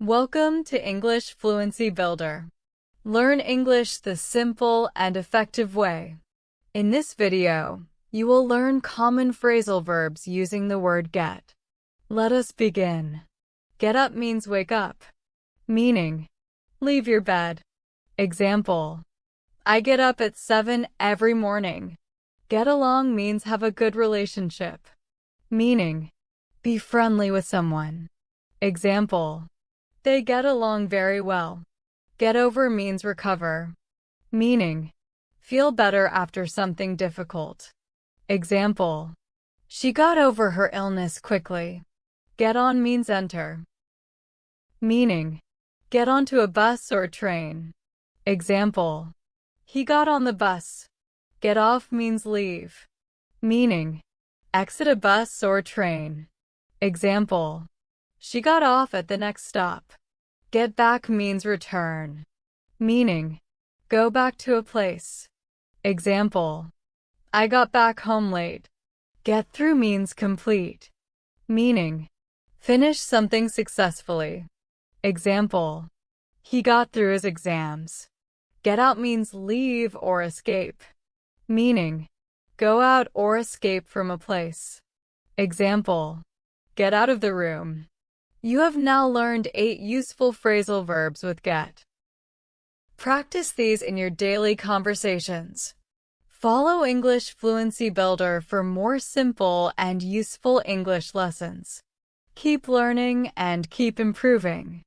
Welcome to English Fluency Builder. Learn English the simple and effective way. In this video, you will learn common phrasal verbs using the word get. Let us begin. Get up means wake up. Meaning, leave your bed. Example, I get up at 7 every morning. Get along means have a good relationship. Meaning, be friendly with someone. Example, they get along very well. Get over means recover. Meaning, feel better after something difficult. Example, she got over her illness quickly. Get on means enter. Meaning, get onto a bus or train. Example, he got on the bus. Get off means leave. Meaning, exit a bus or train. Example, she got off at the next stop. Get back means return. Meaning, go back to a place. Example, I got back home late. Get through means complete. Meaning, finish something successfully. Example, he got through his exams. Get out means leave or escape. Meaning, go out or escape from a place. Example, get out of the room. You have now learned 8 useful phrasal verbs with get. Practice these in your daily conversations. Follow English Fluency Builder for more simple and useful English lessons. Keep learning and keep improving.